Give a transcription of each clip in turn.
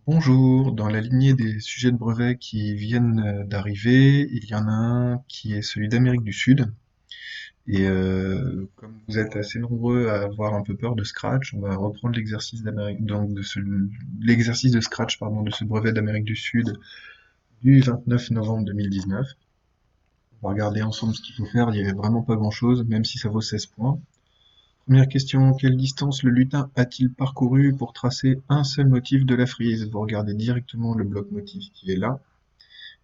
Bonjour, dans la lignée des sujets de brevet qui viennent d'arriver, il y en a un qui est celui d'Amérique du Sud. Et comme vous êtes assez nombreux à avoir un peu peur de Scratch, on va reprendre l'exercice l'exercice de Scratch, pardon, de ce brevet d'Amérique du Sud du 29 novembre 2019. On va regarder ensemble ce qu'il faut faire, il n'y avait vraiment pas grand-chose, même si ça vaut 16 points. Première question, quelle distance le lutin a-t-il parcouru pour tracer un seul motif de la frise? Vous regardez directement le bloc motif qui est là.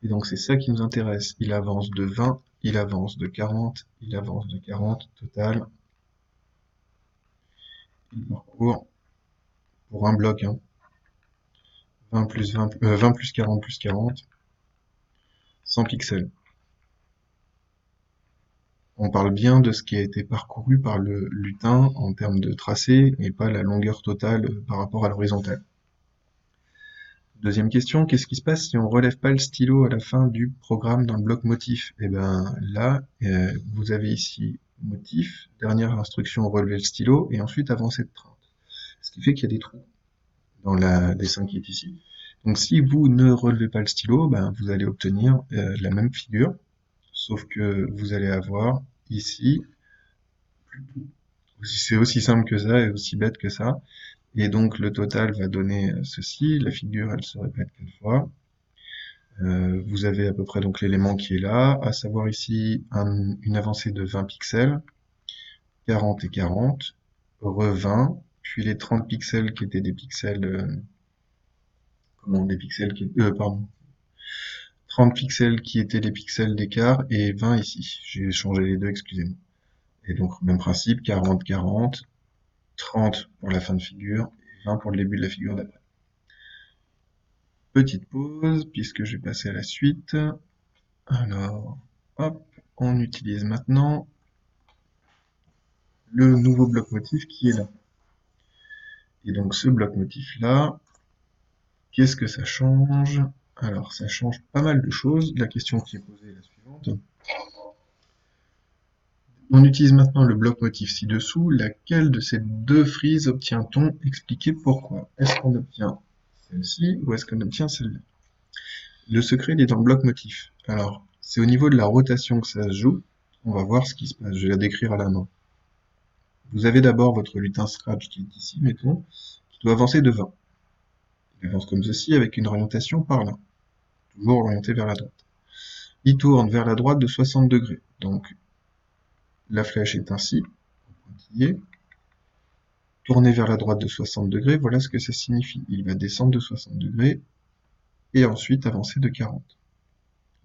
Et donc c'est ça qui nous intéresse. Il avance de 20, il avance de 40, il avance de 40, total. Il parcourt pour un bloc, hein. 20 plus 40 plus 40, 100 pixels. On parle bien de ce qui a été parcouru par le lutin en termes de tracé et pas la longueur totale par rapport à l'horizontale. Deuxième question, qu'est-ce qui se passe si on relève pas le stylo à la fin du programme dans le bloc motif? Et bien là, vous avez ici motif, dernière instruction, relever le stylo, et ensuite avancer de 30. Ce qui fait qu'il y a des trous dans la dessin qui est ici. Donc si vous ne relevez pas le stylo, ben, vous allez obtenir la même figure, sauf que vous allez avoir ici, c'est aussi simple que ça et aussi bête que ça, et donc le total va donner ceci, la figure elle se répète 4 fois. Vous avez à peu près donc l'élément qui est là, à savoir ici une avancée de 20 pixels, 40 et 40, re-20, puis les 30 pixels qui étaient des pixels, des pixels pardon, 30 pixels qui étaient les pixels d'écart et 20 ici. J'ai changé les deux, excusez-moi. Et donc, même principe, 40, 40, 30 pour la fin de figure et 20 pour le début de la figure d'après. Petite pause, puisque je vais passer à la suite. Alors, hop, on utilise maintenant le nouveau bloc motif qui est là. Et donc, ce bloc motif là, qu'est-ce que ça change? Alors, ça change pas mal de choses. La question qui est posée est la suivante. On utilise maintenant le bloc motif ci-dessous. Laquelle de ces deux frises obtient-on? Expliquez pourquoi. Est-ce qu'on obtient celle-ci ou est-ce qu'on obtient celle-là? Le secret, il est dans le bloc motif. Alors, c'est au niveau de la rotation que ça se joue. On va voir ce qui se passe. Je vais la décrire à la main. Vous avez d'abord votre lutin Scratch qui est ici, mettons, qui doit avancer de 20. Il avance comme ceci avec une orientation par là, toujours orienté vers la droite. Il tourne vers la droite de 60 degrés. Donc, la flèche est ainsi, pointillée. Tourner vers la droite de 60 degrés, voilà ce que ça signifie. Il va descendre de 60 degrés et ensuite avancer de 40.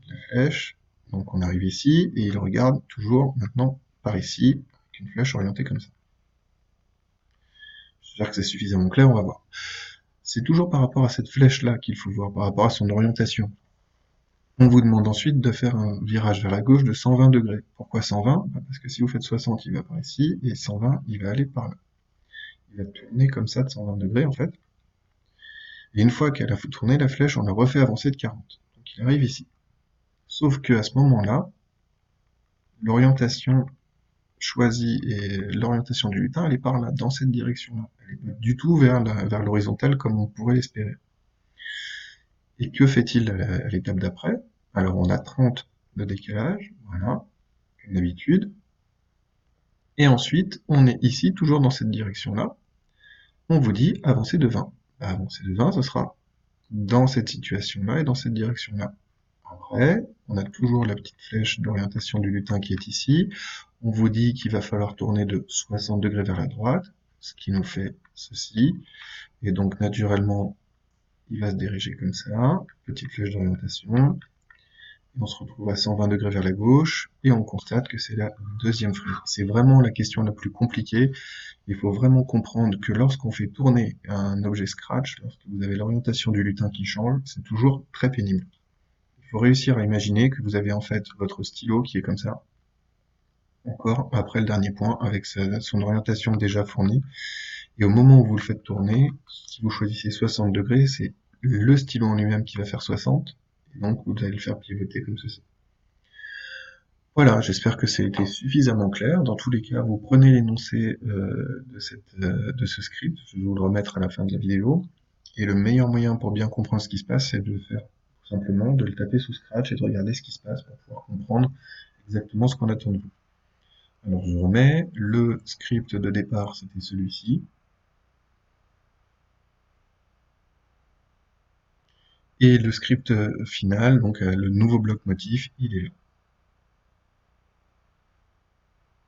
La flèche, donc on arrive ici et il regarde toujours maintenant par ici, avec une flèche orientée comme ça. J'espère que c'est suffisamment clair, on va voir. C'est toujours par rapport à cette flèche-là qu'il faut voir, par rapport à son orientation. On vous demande ensuite de faire un virage vers la gauche de 120 degrés. Pourquoi 120? Parce que si vous faites 60, il va par ici, et 120, il va aller par là. Il va tourner comme ça de 120 degrés en fait. Et une fois qu'elle a tourné la flèche, on la refait avancer de 40. Donc il arrive ici. Sauf que à ce moment-là, l'orientation choisie et l'orientation du lutin, elle est par là, dans cette direction-là. Elle n'est pas du tout vers l'horizontale comme on pourrait l'espérer. Et que fait-il à l'étape d'après? Alors on a 30 de décalage, voilà, comme d'habitude. Et ensuite, on est ici, toujours dans cette direction-là. On vous dit avancer de 20. Avancer de 20, ce sera dans cette situation-là et dans cette direction-là. Après, on a toujours la petite flèche d'orientation du lutin qui est ici. On vous dit qu'il va falloir tourner de 60 degrés vers la droite, ce qui nous fait ceci. Et donc, naturellement, il va se diriger comme ça. Petite flèche d'orientation. On se retrouve à 120 degrés vers la gauche, et on constate que c'est la deuxième frise. C'est vraiment la question la plus compliquée. Il faut vraiment comprendre que lorsqu'on fait tourner un objet Scratch, lorsque vous avez l'orientation du lutin qui change, c'est toujours très pénible. Il faut réussir à imaginer que vous avez en fait votre stylo qui est comme ça, encore après le dernier point, avec son orientation déjà fournie. Et au moment où vous le faites tourner, si vous choisissez 60 degrés, c'est le stylo en lui-même qui va faire 60, et donc vous allez le faire pivoter comme ceci. Voilà, j'espère que c'était suffisamment clair. Dans tous les cas, vous prenez l'énoncé de ce script, je vais vous le remettre à la fin de la vidéo, Et le meilleur moyen pour bien comprendre ce qui se passe, c'est de le faire tout simplement, de le taper sous Scratch et de regarder ce qui se passe pour pouvoir comprendre exactement ce qu'on attend de vous. Alors je remets, le script de départ, c'était celui-ci. Et le script final, donc le nouveau bloc motif, il est là.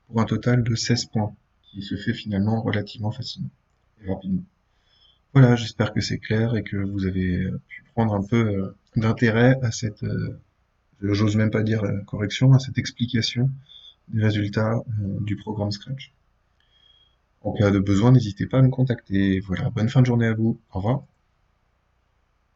Pour un total de 16 points, qui se fait finalement relativement facilement et rapidement. Voilà, j'espère que c'est clair et que vous avez pu prendre un peu d'intérêt à cette, j'ose même pas dire correction, à cette explication des résultats du programme Scratch. En cas de besoin, n'hésitez pas à me contacter. Voilà, bonne fin de journée à vous. Au revoir.